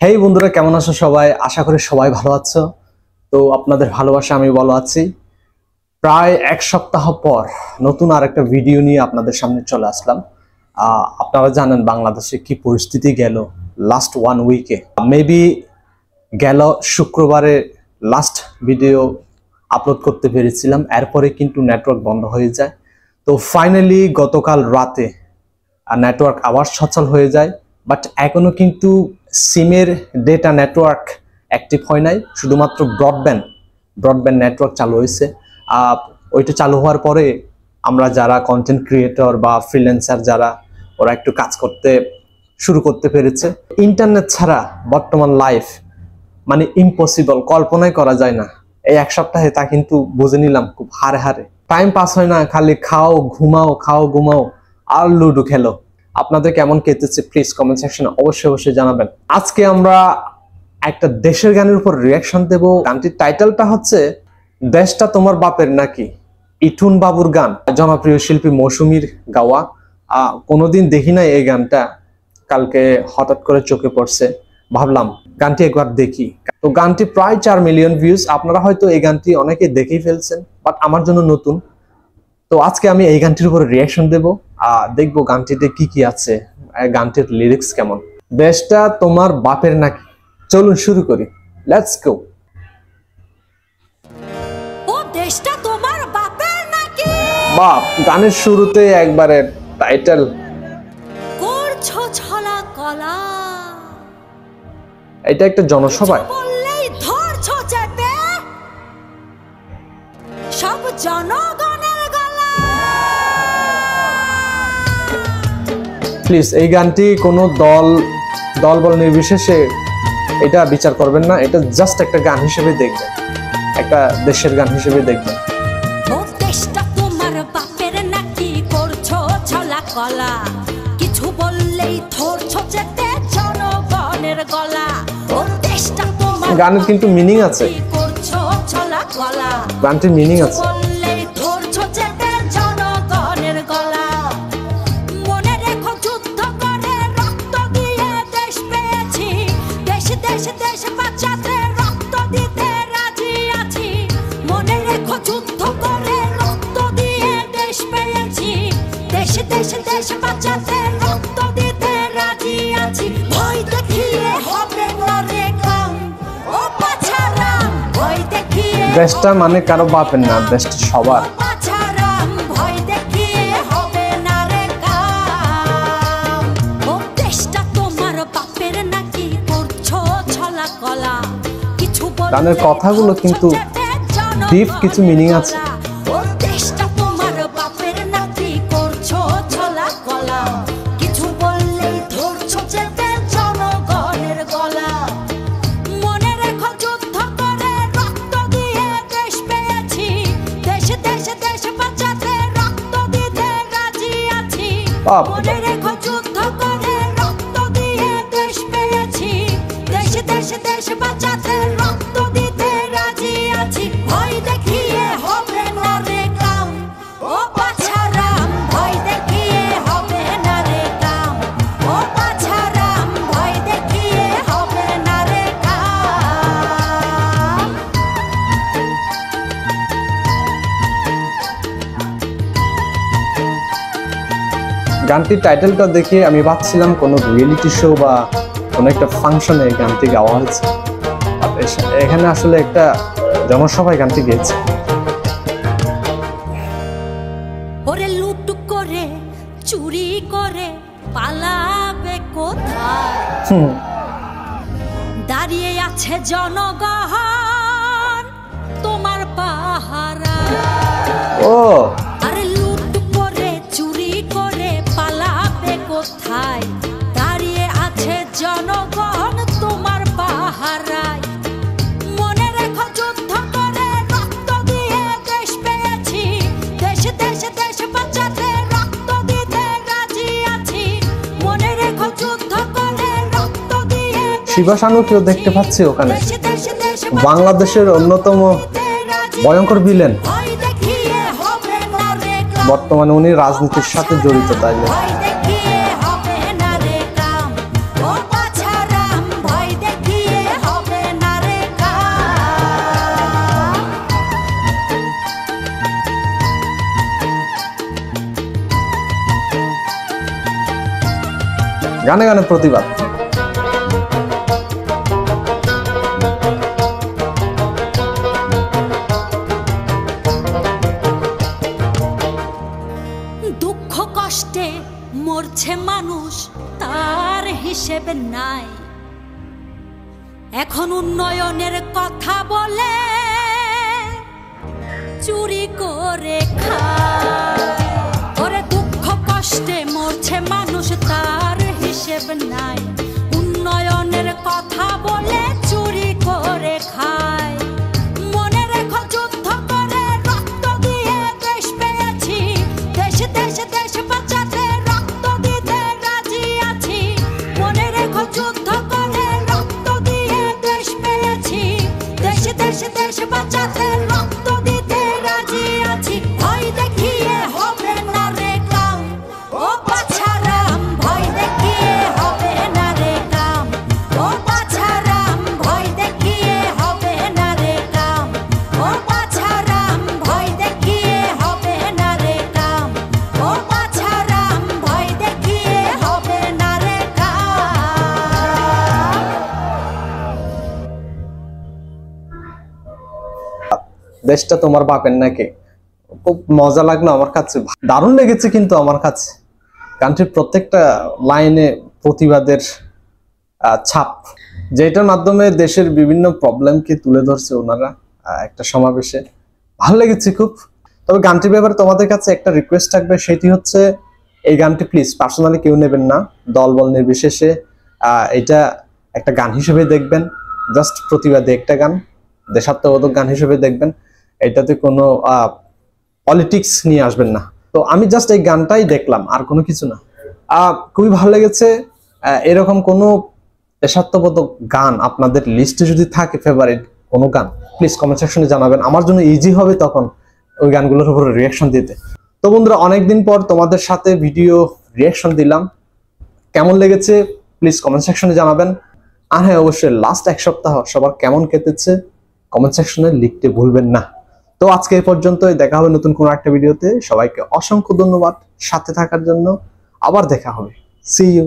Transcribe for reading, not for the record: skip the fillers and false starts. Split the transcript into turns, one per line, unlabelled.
হেই বন্ধুরা, কেমন আছো সবাই? আশা করি সবাই ভালো আছো। তো আপনাদের ভালোবাসা আমি ভালো আছি। প্রায় এক সপ্তাহ পর নতুন আরেকটা ভিডিও নিয়ে আপনাদের সামনে চলে আসলাম। আপনারা জানেন বাংলাদেশে কি পরিস্থিতি গেল লাস্ট 1 উইকে। মেবি গেল শুক্রবারে লাস্ট ভিডিও আপলোড করতে পেরেছিলাম, এরপরে কিন্তু নেটওয়ার্ক বন্ধ হয়ে যায়। তো ফাইনালি গতকাল রাতে নেটওয়ার্ক আবার সচল হয়ে যায়, বাট এখনো কিন্তু সিমের ডেটা নেটওয়ার্ক অ্যাক্টিভ হয় নাই। শুধুমাত্র ব্রডব্যান্ড নেটওয়ার্ক চালু হয়েছে। ওইটা চালু হওয়ার পরে আমরা যারা কন্টেন্ট ক্রিয়েটর বা ফ্রিল্যান্সার যারা, ওরা একটু কাজ করতে শুরু করতে পেরেছে। ইন্টারনেট ছাড়া বর্তমান লাইফ মানে ইম্পসিবল, কল্পনাই করা যায় না। এই এক সপ্তাহে তা কিন্তু বুঝে নিলাম খুব হারে হারে। টাইম পাস হয় না, খালি খাও ঘুমাও আর লুডো খেলো। আপনাদের কেমন কেটেছে প্লিজ কমেন্ট সেকশনে অবশ্যই জানাবেন। আজকে আমরা একটা দেশের গানের উপর রিয়াকশন দেব। গানটির টাইটেলটা হচ্ছে দেশটা তোমার বাপের নাকি, ইঠুন বাবুর গান, জনপ্রিয় শিল্পী মৌসুমীর গাওয়া। কোনোদিন দেখি নাই এই গানটা, কালকে হঠাৎ করে চোখে পড়ছে, ভাবলাম গানটি একবার দেখি। তো গানটি প্রায় 4 মিলিয়ন ভিউজ। আপনারা হয়তো এই গানটি অনেকে দেখেই ফেলছেন, বাট আমার জন্য নতুন। তো আজকে আমি এই গানটির উপরে রিয়াকশন দেব, দেখবো গানটিতে কি আছে, গানটির লিরিক্স কেমন। দেশটা তোমার বাপের নাকি, চলুন শুরু করি, লেটস গো।
ও দেশটা তোমার বাপের নাকি,
বাপ, গানের শুরুতে একবারে টাইটেল।
করছো ছলা কলা,
এটা একটা জনসভায়
বললেই ধরছো চেপে সব জনগণের গলা।
প্লিজ এই গানটি কোনো দল বল নির্বিশেষে এটা বিচার করবেন না। এটা জাস্ট একটা গান হিসেবে দেখবেন, একটা দেশের গান হিসেবে দেখবেন।
ও দেশটা তোমার বাপের নাকি, করছো ছলা কলা, কিছু বললেই ধরছো চেপে জনগণের গলা। ও দেশটা তোমার
গানের কিন্তু মিনিং আছে,
করছো ছলা কলা,
গানটির মিনিং আছে।
বললেই ধরছো চেপে জনগণের গলা। মনে রেখো যুদ্ধ করে রক্ত দিয়ে দেশ পেয়েছি, দেশ বাঁচাতে রক্ত দিতে রাজি আছি। মনে রেখো যুদ্ধ করে রক্ত দিয়ে দেশ পেয়েছি, দেশ বাঁচাতে রক্ত দিতে রাজি আছি। ভয় দেখিয়ে হবে না রে কাম, ও পাছারাম, ভয় দেখিয়ে
দেশটা মানে কারো বাপের না, দেশটা সবার।
পাছারাম, ভয় দেখিয়ে হবে না রে কাম। ও দেশটা তোমার বাপের নাকি, করছো ছলা কলা, কিছু বললেই
গানের কথাগুলো কিন্তু ডিপ কিছু মিনিং আছে।
ও দেশটা তোমার বাপের নাকি, করছো ছলা কলা, কিছু বললেই ধরছো চেপে জনগণের গলা। মনে রেখো যুদ্ধ করে রক্ত দিয়ে দেশ পেয়েছি, দেশ বাঁচাতে রক্ত দিতে রাজি আছি।
বাপ।
মনে রেখো যুদ্ধ করে রক্ত দিয়ে দেশ পেয়েছি, দেশ বাঁচাতে রক্ত দিতে রাজি আছি। ভয় দেখিয়ে হবে না রে কাম, ও পাছারাম, ভয় দেখিয়ে হবে না রে কাম, ও পাছারাম, ভয় দেখিয়ে হবে না রে কাম।
গানটির টাইটেলটা দেখে আমি ভাবছিলাম কোনো রিয়েলিটি শো বা কোনো একটা ফাংশনে গানটি গাওয়া হয়েছে। এখানে আসলে একটা জনসভায় গানটি গেয়েছে।
ওরে লুট করে চুরি করে পালাবে কোথায়, দাঁড়িয়ে আছে জনগণ তোমার পাহারা।
ও
আরে লুট করে চুরি করে পালাবে কোথায়, দাঁড়িয়ে আছে জনগণ তোমার পাহারায়। মনে রেখো যুদ্ধ করে রক্ত দিয়ে দেশ পেয়েছি, দেশ বাঁচাতে রক্ত দিতে রাজি আছি। মনে রেখো যুদ্ধ করে রক্ত দিয়ে
শিবা শানুকেও দেখতে পাচ্ছি ওখানে,
দেশ
বাংলাদেশের অন্যতম ভয়ঙ্কর ভিলেন।
ভয় দেখিয়ে হবে না রে কাম,
বর্তমানে উনি রাজনীতির সাথে জড়িত, তাইলে
ভয় দেখিয়ে হবে না রে কাম, ও পাছারাম, ভয় দেখিয়ে
গানে গানে প্রতিবাদ।
দুঃখ কষ্টে মরছে মানুষ, তার হিসেবে নাই। এখন উন্নয়নের কথা বলে চুরি করে খায়। ওরে দুঃখ কষ্টে মরছে মানুষ, তার হিসেব নাই। উন্নয়নের কথা বলে চুরি করে খায়। মনে রেখো যুদ্ধ করে রক্ত দিয়ে দেশ পেয়েছি, দেশ দেশ দেশ বাঁচাতে রক্ত দিতে রাজি আছি। মনে রেখো যুদ্ধ করে রক্ত দিয়ে দেশ পেয়েছি, দেশ দেশ দেশ বাঁচাতে রক্ত দিতে রাজি আছি। ভয় দেখিয়ে হবে না রে কাম, ও বাছারাম ভয় দেখিয়ে হবে না রে কাম, ও বাছারাম ভয় দেখিয়ে হবে না রে কাম, ও বাছারাম ভয় দেখিয়ে হবে না রে কাম, ও বাছারাম ভয় দেখিয়ে হবে না রে কাম।
দেশটা তোমার বাপের নাকি? খুব মজা লাগলো আমার কাছে, দারুণ লেগেছে কিন্তু আমার কাছে। গানটির প্রত্যেকটা লাইনে প্রতিবাদের ছাপ, যেটার মাধ্যমে দেশের বিভিন্ন প্রবলেমকে তুলে ধরছে ওনারা একটা সমাবেশে। ভালো লেগেছে খুব। তবে গানটির ব্যাপারে তোমাদের কাছে একটা রিকোয়েস্ট থাকবে, সেটি হচ্ছে এই গানটি প্লিজ পার্সোনালি কেউ নেবেন না, দলবল নির্বিশেষে এটা একটা গান হিসেবে দেখবেন, জাস্ট প্রতিবাদী একটা গান, দেশাত্মবোধক গান হিসেবে দেখবেন। এটাতে কোনো পলিটিক্স নিয়ে আসবেন না। তো আমি জাস্ট এই গানটাই দেখলাম, আর কোনো কিছু না। খুবই ভালো লেগেছে। এরকম কোনো দেশাত্মবোধক গান আপনাদের লিস্টে যদি থাকে, ফেভারিট কোনো গান, প্লিজ কমেন্ট সেকশনে জানাবেন। আমার জন্য ইজি হবে তখন ওই গানগুলোর উপরে রিয়াকশন দিতে। তো বন্ধুরা, অনেকদিন পর তোমাদের সাথে ভিডিও রিয়াকশন দিলাম, কেমন লেগেছে প্লিজ কমেন্ট সেকশনে জানাবেন। আর হ্যাঁ, অবশ্যই লাস্ট এক সপ্তাহ সবার কেমন কেটেছে কমেন্ট সেকশনে লিখতে ভুলবেন না। তো আজকে এই পর্যন্তই, দেখা হবে নতুন কোনো একটা ভিডিওতে। সবাইকে অসংখ্য ধন্যবাদ সাথে থাকার জন্য। আবার দেখা হবে, সি ইউ।